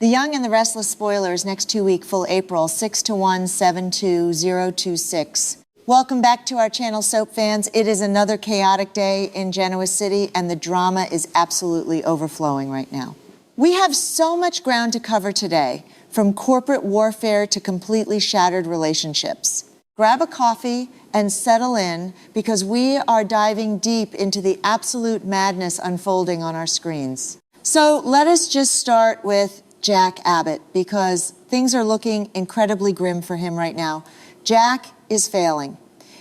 The Young and the Restless spoilers next 2 week, full April, 621-72026. Welcome back to our channel, soap fans. It is another chaotic day in Genoa City, and the drama is absolutely overflowing right now. We have so much ground to cover today, from corporate warfare to completely shattered relationships. Grab a coffee and settle in, because we are diving deep into the absolute madness unfolding on our screens. So let us just start with Jack Abbott, because things are looking incredibly grim for him right now. Jack is failing.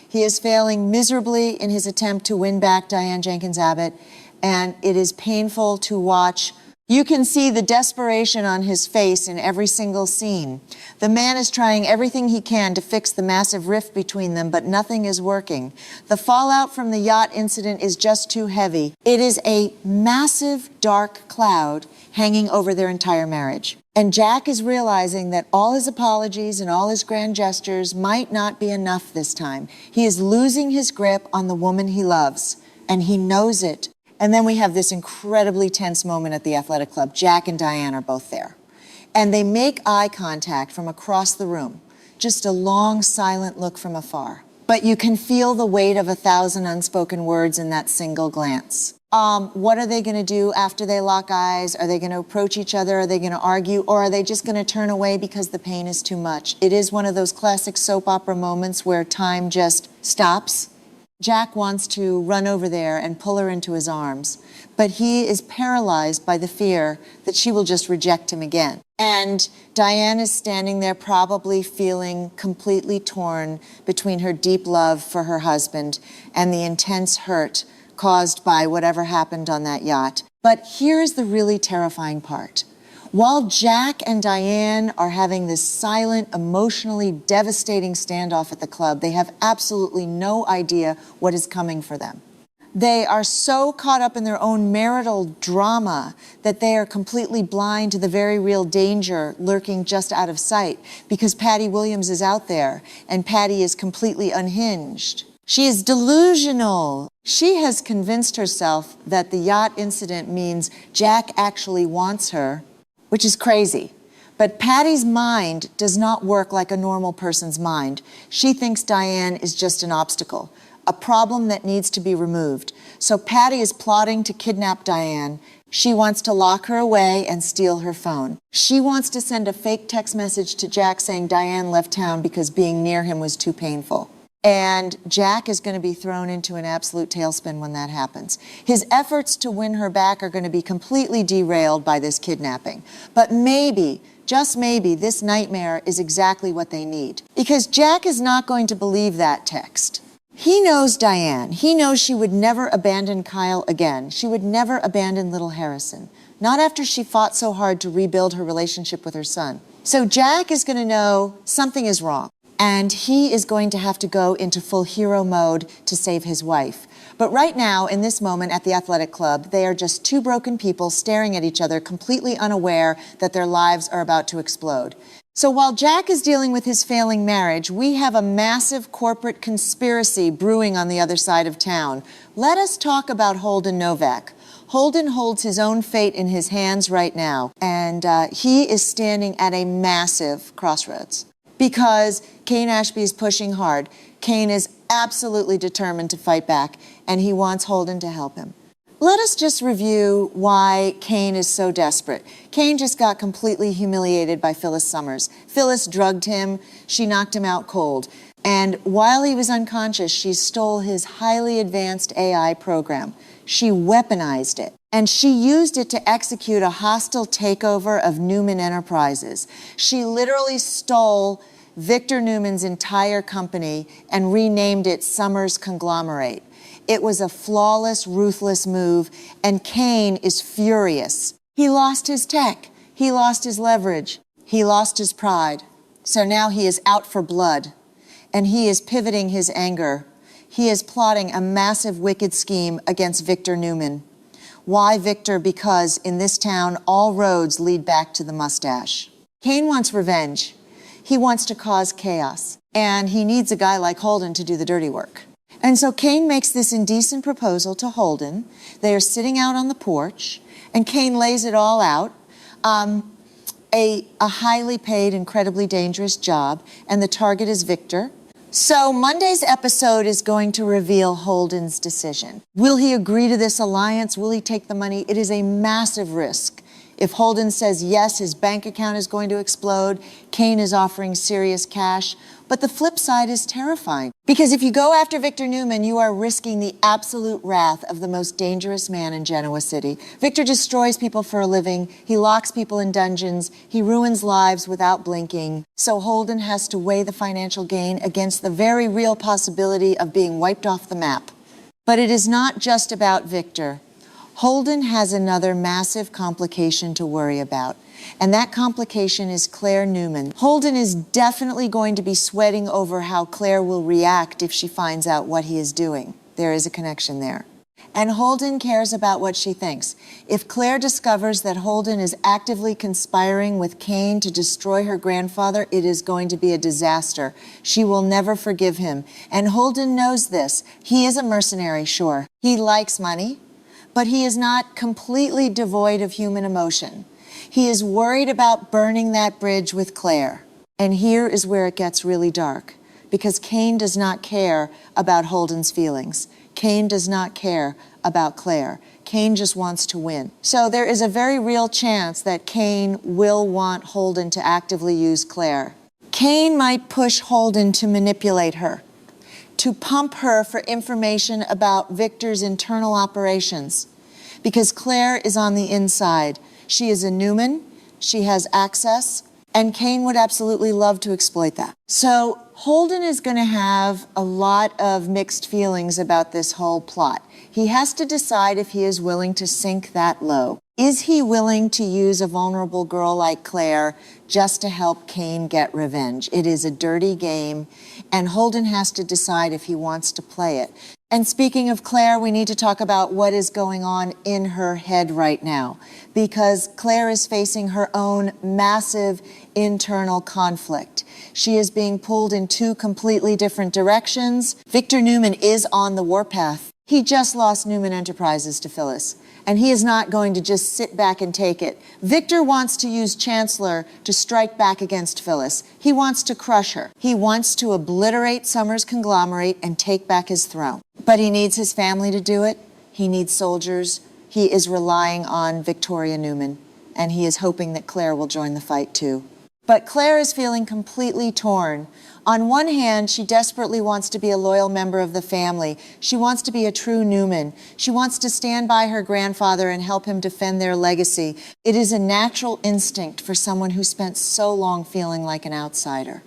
He is failing miserably in his attempt to win back Diane Jenkins Abbott, and it is painful to watch. You can see the desperation on his face in every single scene. The man is trying everything he can to fix the massive rift between them, but nothing is working. The fallout from the yacht incident is just too heavy. It is a massive dark cloud hanging over their entire marriage. And Jack is realizing that all his apologies and all his grand gestures might not be enough this time. He is losing his grip on the woman he loves, and he knows it. And then we have this incredibly tense moment at the athletic club. Jack and Diane are both there. And they make eye contact from across the room. Just a long, silent look from afar. But you can feel the weight of 1,000 unspoken words in that single glance. What are they going to do after they lock eyes? Are they going to approach each other? Are they going to argue? Or are they just going to turn away because the pain is too much? It is one of those classic soap opera moments where time just stops. Jack wants to run over there and pull her into his arms, but he is paralyzed by the fear that she will just reject him again. And Diane is standing there, probably feeling completely torn between her deep love for her husband and the intense hurt caused by whatever happened on that yacht. But here's the really terrifying part. While Jack and Diane are having this silent, emotionally devastating standoff at the club, they have absolutely no idea what is coming for them. They are so caught up in their own marital drama that they are completely blind to the very real danger lurking just out of sight, because Patty Williams is out there, and Patty is completely unhinged. She is delusional. She has convinced herself that the yacht incident means Jack actually wants her, which is crazy. But Patty's mind does not work like a normal person's mind. She thinks Diane is just an obstacle, a problem that needs to be removed. So Patty is plotting to kidnap Diane. She wants to lock her away and steal her phone. She wants to send a fake text message to Jack saying Diane left town because being near him was too painful. And Jack is going to be thrown into an absolute tailspin when that happens. His efforts to win her back are going to be completely derailed by this kidnapping. But maybe, just maybe, this nightmare is exactly what they need. Because Jack is not going to believe that text. He knows Diane. He knows she would never abandon Kyle again. She would never abandon little Harrison. Not after she fought so hard to rebuild her relationship with her son. So Jack is going to know something is wrong. And he is going to have to go into full hero mode to save his wife. But right now, in this moment at the athletic club, they are just two broken people staring at each other, completely unaware that their lives are about to explode. So while Jack is dealing with his failing marriage, we have a massive corporate conspiracy brewing on the other side of town. Let us talk about Holden Novak. Holden holds his own fate in his hands right now, and he is standing at a massive crossroads. Because Kane Ashby is pushing hard. Kane is absolutely determined to fight back, and he wants Holden to help him. Let us just review why Kane is so desperate. Kane just got completely humiliated by Phyllis Summers. Phyllis drugged him. She knocked him out cold. And while he was unconscious, she stole his highly advanced AI program. She weaponized it. And she used it to execute a hostile takeover of Newman Enterprises. She literally stole Victor Newman's entire company and renamed it Summers Conglomerate. It was a flawless, ruthless move, and Kane is furious. He lost his tech. He lost his leverage. He lost his pride. So now he is out for blood, and he is pivoting his anger. He is plotting a massive, wicked scheme against Victor Newman. Why Victor? Because in this town, all roads lead back to the mustache. Kane wants revenge. He wants to cause chaos. And he needs a guy like Holden to do the dirty work. And so Kane makes this indecent proposal to Holden. They are sitting out on the porch, and Kane lays it all out. a highly paid, incredibly dangerous job, and the target is Victor. So Monday's episode is going to reveal Holden's decision. Will he agree to this alliance? Will he take the money? It is a massive risk. If Holden says yes, his bank account is going to explode. Kane is offering serious cash. But the flip side is terrifying. Because if you go after Victor Newman, you are risking the absolute wrath of the most dangerous man in Genoa City. Victor destroys people for a living. He locks people in dungeons. He ruins lives without blinking. So Holden has to weigh the financial gain against the very real possibility of being wiped off the map. But it is not just about Victor. Holden has another massive complication to worry about, and that complication is Claire Newman. Holden is definitely going to be sweating over how Claire will react if she finds out what he is doing. There is a connection there. And Holden cares about what she thinks. If Claire discovers that Holden is actively conspiring with Kane to destroy her grandfather, it is going to be a disaster. She will never forgive him. And Holden knows this. He is a mercenary, sure. He likes money, but he is not completely devoid of human emotion. He is worried about burning that bridge with Claire. And here is where it gets really dark, because Kane does not care about Holden's feelings. Kane does not care about Claire. Kane just wants to win. So there is a very real chance that Kane will want Holden to actively use Claire. Kane might push Holden to manipulate her, to pump her for information about Victor's internal operations, because Claire is on the inside. She is a Newman, she has access, and Kane would absolutely love to exploit that. So Holden is going to have a lot of mixed feelings about this whole plot. He has to decide if he is willing to sink that low. Is he willing to use a vulnerable girl like Claire just to help Kane get revenge? It is a dirty game, and Holden has to decide if he wants to play it. And speaking of Claire, we need to talk about what is going on in her head right now, because Claire is facing her own massive internal conflict. She is being pulled in two completely different directions. Victor Newman is on the warpath. He just lost Newman Enterprises to Phyllis, and he is not going to just sit back and take it. Victor wants to use Chancellor to strike back against Phyllis. He wants to crush her. He wants to obliterate Summers' conglomerate and take back his throne. But he needs his family to do it. He needs soldiers. He is relying on Victoria Newman, and he is hoping that Claire will join the fight too. But Claire is feeling completely torn. On one hand, she desperately wants to be a loyal member of the family. She wants to be a true Newman. She wants to stand by her grandfather and help him defend their legacy. It is a natural instinct for someone who spent so long feeling like an outsider.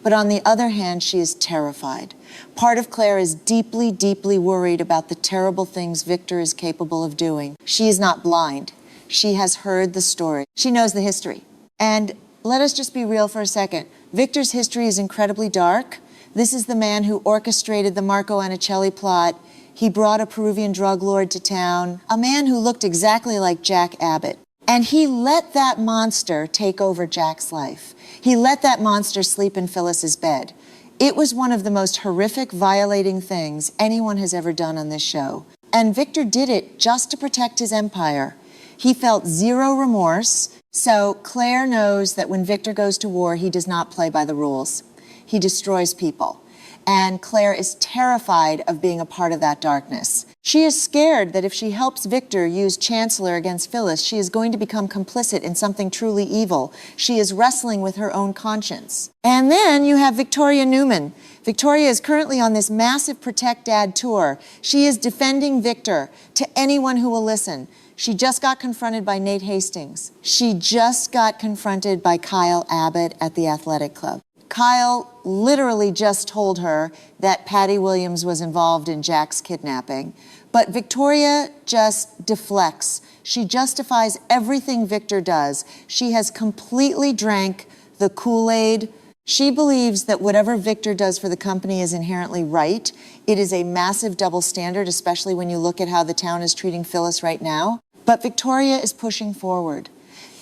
But on the other hand, she is terrified. Part of Claire is deeply, deeply worried about the terrible things Victor is capable of doing. She is not blind. She has heard the story. She knows the history. And let us just be real for a second. Victor's history is incredibly dark. This is the man who orchestrated the Marco Annicelli plot. He brought a Peruvian drug lord to town, a man who looked exactly like Jack Abbott. And he let that monster take over Jack's life. He let that monster sleep in Phyllis's bed. It was one of the most horrific, violating things anyone has ever done on this show. And Victor did it just to protect his empire. He felt zero remorse. So Claire knows that when Victor goes to war, he does not play by the rules. He destroys people. And Claire is terrified of being a part of that darkness. She is scared that if she helps Victor use Chancellor against Phyllis, she is going to become complicit in something truly evil. She is wrestling with her own conscience. And then you have Victoria Newman. Victoria is currently on this massive Protect Dad tour. She is defending Victor to anyone who will listen. She just got confronted by Nate Hastings. She just got confronted by Kyle Abbott at the athletic club. Kyle literally just told her that Patty Williams was involved in Jack's kidnapping. But Victoria just deflects. She justifies everything Victor does. She has completely drank the Kool-Aid. She believes that whatever Victor does for the company is inherently right. It is a massive double standard, especially when you look at how the town is treating Phyllis right now. But Victoria is pushing forward,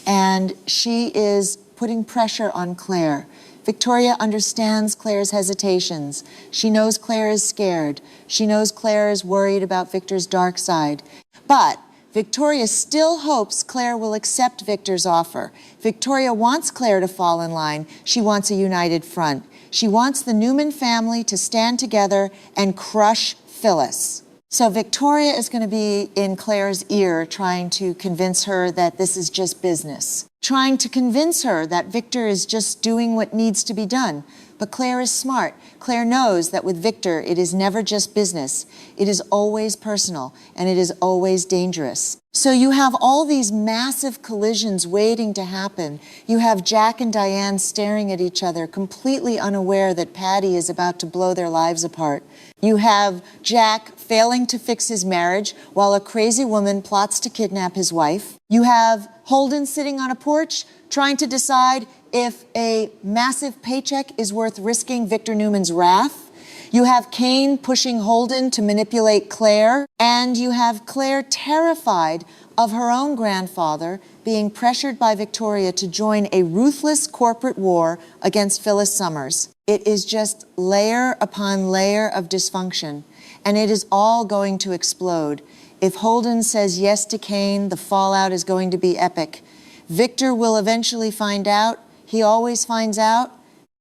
and she is putting pressure on Claire. Victoria understands Claire's hesitations. She knows Claire is scared. She knows Claire is worried about Victor's dark side. But Victoria still hopes Claire will accept Victor's offer. Victoria wants Claire to fall in line. She wants a united front. She wants the Newman family to stand together and crush Phyllis. So Victoria is going to be in Claire's ear trying to convince her that this is just business, trying to convince her that Victor is just doing what needs to be done. But Claire is smart. Claire knows that with Victor, it is never just business. It is always personal, and it is always dangerous. So you have all these massive collisions waiting to happen. You have Jack and Diane staring at each other, completely unaware that Patty is about to blow their lives apart. You have Jack failing to fix his marriage while a crazy woman plots to kidnap his wife. You have Holden sitting on a porch trying to decide if a massive paycheck is worth risking Victor Newman's wrath. You have Kane pushing Holden to manipulate Claire, and you have Claire terrified of her own grandfather being pressured by Victoria to join a ruthless corporate war against Phyllis Summers. It is just layer upon layer of dysfunction, and it is all going to explode. If Holden says yes to Kane, the fallout is going to be epic. Victor will eventually find out. He always finds out.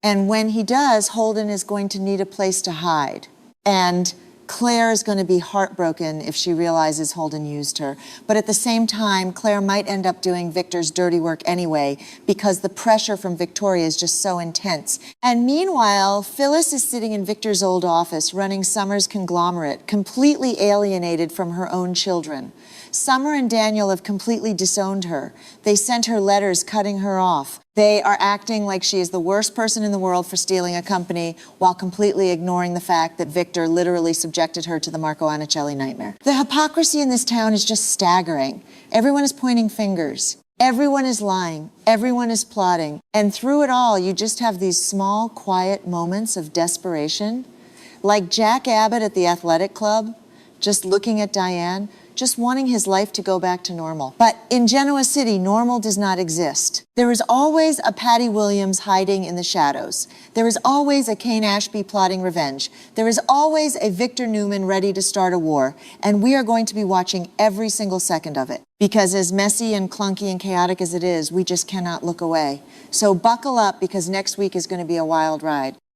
And when he does, Holden is going to need a place to hide. And Claire is going to be heartbroken if she realizes Holden used her. But at the same time, Claire might end up doing Victor's dirty work anyway because the pressure from Victoria is just so intense. And meanwhile, Phyllis is sitting in Victor's old office running Summer's conglomerate, completely alienated from her own children. Summer and Daniel have completely disowned her. They sent her letters cutting her off. They are acting like she is the worst person in the world for stealing a company while completely ignoring the fact that Victor literally subjected her to the Marco Annicelli nightmare. The hypocrisy in this town is just staggering. Everyone is pointing fingers. Everyone is lying. Everyone is plotting. And through it all, you just have these small, quiet moments of desperation, like Jack Abbott at the athletic club, just looking at Diane, just wanting his life to go back to normal. But in Genoa City, normal does not exist. There is always a Patty Williams hiding in the shadows. There is always a Kane Ashby plotting revenge. There is always a Victor Newman ready to start a war. And we are going to be watching every single second of it. Because as messy and clunky and chaotic as it is, we just cannot look away. So buckle up because next week is going to be a wild ride.